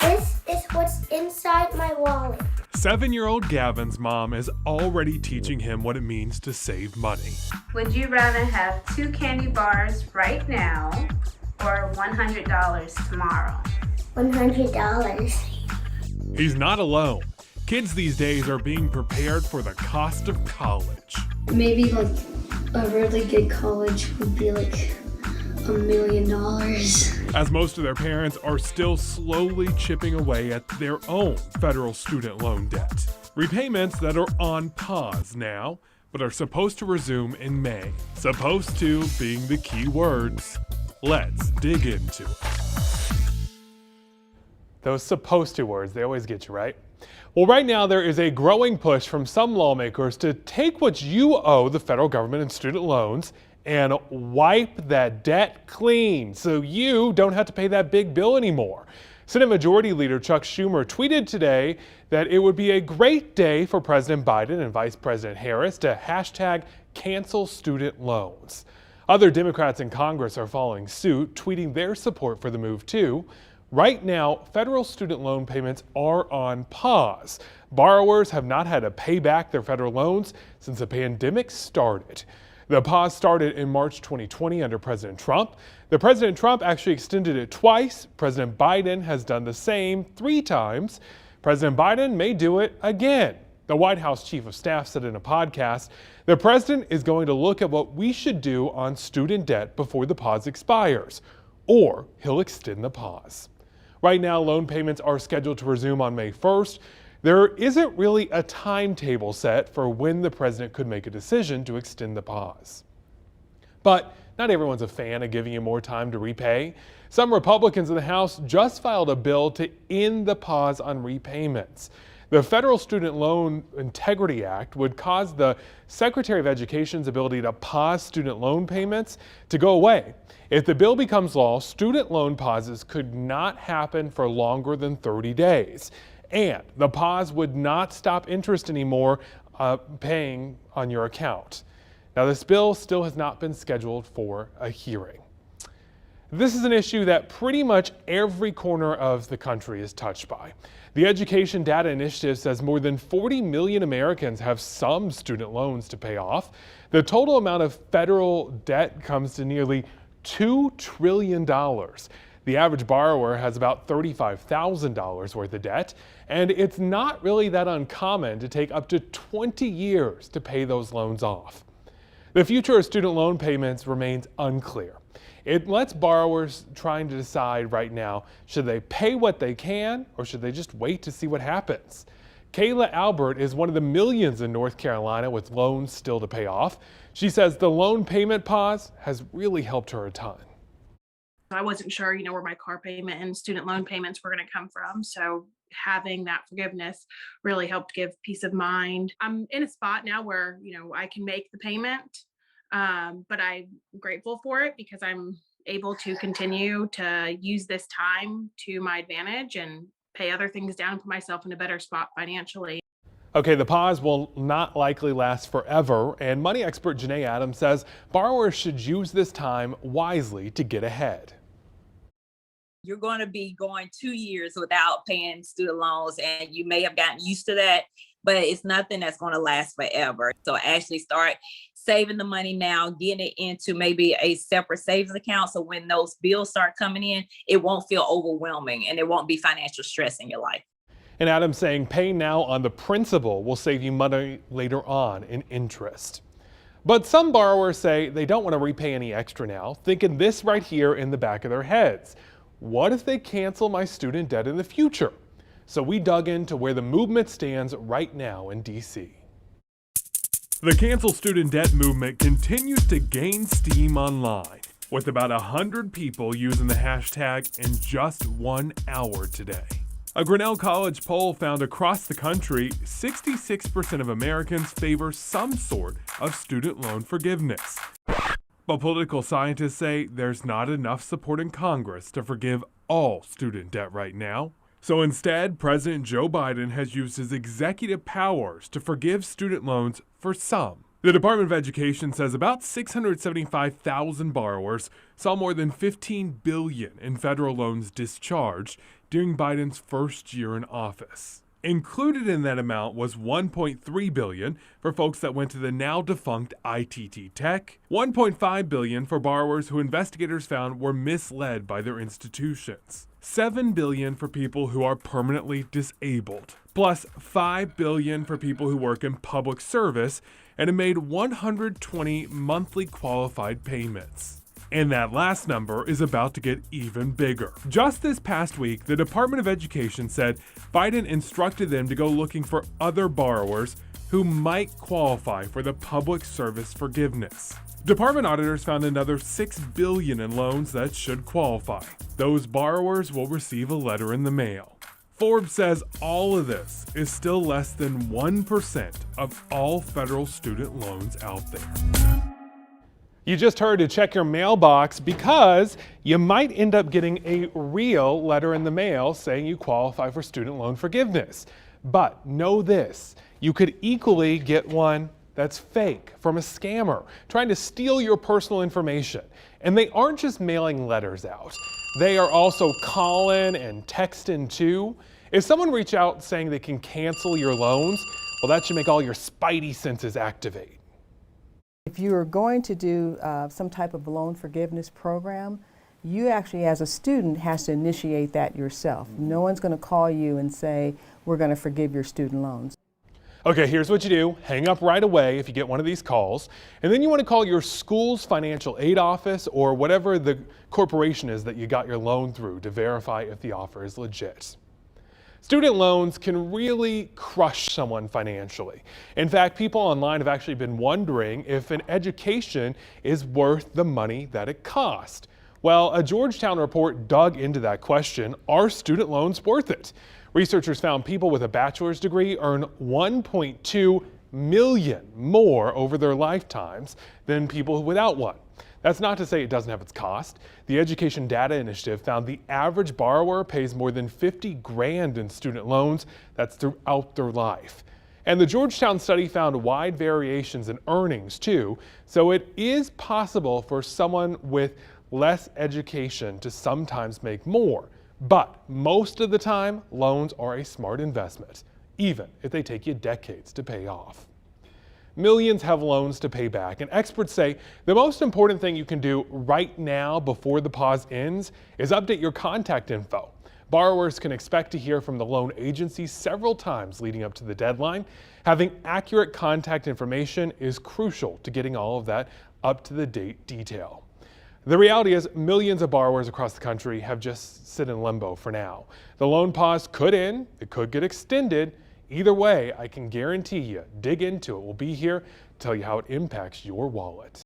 This is what's inside my wallet. 7-year-old Gavin's mom is already teaching him what it means to save money. Would you rather have 2 candy bars right now or $100 tomorrow? $100. He's not alone. Kids these days are being prepared for the cost of college. Maybe like a really good college would be like $1 million. As most of their parents are still slowly chipping away at their own federal student loan debt. Repayments that are on pause now, but are supposed to resume in May. Supposed to being the key words. Let's dig into it. Those supposed to words, they always get you, right? Well, right now there is a growing push from some lawmakers to take what you owe the federal government in student loans and wipe that debt clean so you don't have to pay that big bill anymore. Senate Majority Leader Chuck Schumer tweeted today that it would be a great day for President Biden and Vice President Harris to hashtag cancel student loans. Other Democrats in Congress are following suit, tweeting their support for the move too. Right now, federal student loan payments are on pause. Borrowers have not had to pay back their federal loans since the pandemic started. The pause started in March 2020 under President Trump. President Trump actually extended it twice. President Biden has done the same 3 times. President Biden may do it again. The White House Chief of Staff said in a podcast, the president is going to look at what we should do on student debt before the pause expires, or he'll extend the pause. Right now, loan payments are scheduled to resume on May 1st. There isn't really a timetable set for when the president could make a decision to extend the pause. But not everyone's a fan of giving you more time to repay. Some Republicans in the House just filed a bill to end the pause on repayments. The Federal Student Loan Integrity Act would cause the Secretary of Education's ability to pause student loan payments to go away. If the bill becomes law, student loan pauses could not happen for longer than 30 days. And the pause would not stop interest anymore paying on your account. Now, this bill still has not been scheduled for a hearing. This is an issue that pretty much every corner of the country is touched by. The Education Data Initiative says more than 40 million Americans have some student loans to pay off. The total amount of federal debt comes to nearly $2 trillion. The average borrower has about $35,000 worth of debt, and it's not really that uncommon to take up to 20 years to pay those loans off. The future of student loan payments remains unclear. It lets borrowers trying to decide right now, should they pay what they can or should they just wait to see what happens? Kayla Albert is one of the millions in North Carolina with loans still to pay off. She says the loan payment pause has really helped her a ton. I wasn't sure, where my car payment and student loan payments were going to come from. So having that forgiveness really helped give peace of mind. I'm in a spot now where, I can make the payment, but I'm grateful for it because I'm able to continue to use this time to my advantage and pay other things down and put myself in a better spot financially. Okay, the pause will not likely last forever, and money expert Janae Adams says borrowers should use this time wisely to get ahead. You're going to be going 2 years without paying student loans, and you may have gotten used to that, but it's nothing that's going to last forever. So actually start saving the money now, getting it into maybe a separate savings account. So when those bills start coming in, it won't feel overwhelming and it won't be financial stress in your life. And Adam's saying paying now on the principal will save you money later on in interest. But some borrowers say they don't want to repay any extra now, thinking this right here in the back of their heads. What if they cancel my student debt in the future? So we dug into where the movement stands right now in D.C. The cancel student debt movement continues to gain steam online, with about 100 people using the hashtag in just 1 hour today. A Grinnell College poll found across the country, 66% of Americans favor some sort of student loan forgiveness. But political scientists say there's not enough support in Congress to forgive all student debt right now. So instead, President Joe Biden has used his executive powers to forgive student loans for some. The Department of Education says about 675,000 borrowers saw more than $15 billion in federal loans discharged during Biden's first year in office. Included in that amount was $1.3 billion for folks that went to the now defunct ITT Tech, $1.5 billion for borrowers who investigators found were misled by their institutions, $7 billion for people who are permanently disabled, plus $5 billion for people who work in public service, and it made 120 monthly qualified payments. And that last number is about to get even bigger. Just this past week, the Department of Education said Biden instructed them to go looking for other borrowers who might qualify for the public service forgiveness. Department auditors found another $6 billion in loans that should qualify. Those borrowers will receive a letter in the mail. Forbes says all of this is still less than 1% of all federal student loans out there. You just heard to check your mailbox because you might end up getting a real letter in the mail saying you qualify for student loan forgiveness. But know this, you could equally get one that's fake from a scammer trying to steal your personal information. And they aren't just mailing letters out. They are also calling and texting too. If someone reaches out saying they can cancel your loans, well, that should make all your spidey senses activate. If you are going to do some type of loan forgiveness program, you actually as a student has to initiate that yourself. No one's going to call you and say, we're going to forgive your student loans. Okay, here's what you do. Hang up right away if you get one of these calls, and then you want to call your school's financial aid office or whatever the corporation is that you got your loan through to verify if the offer is legit. Student loans can really crush someone financially. In fact, people online have actually been wondering if an education is worth the money that it cost. Well, a Georgetown report dug into that question. Are student loans worth it? Researchers found people with a bachelor's degree earn $1.2 million more over their lifetimes than people without one. That's not to say it doesn't have its cost. The Education Data Initiative found the average borrower pays more than $50,000 in student loans. That's throughout their life. And the Georgetown study found wide variations in earnings too. So it is possible for someone with less education to sometimes make more. But most of the time, loans are a smart investment, even if they take you decades to pay off. Millions have loans to pay back, and experts say the most important thing you can do right now before the pause ends is update your contact info. Borrowers can expect to hear from the loan agency several times leading up to the deadline. Having accurate contact information is crucial to getting all of that up to the date detail. The reality is millions of borrowers across the country have just sit in limbo for now. The loan pause could end, it could get extended. Either way, I can guarantee you, dig into it. We'll be here to tell you how it impacts your wallet.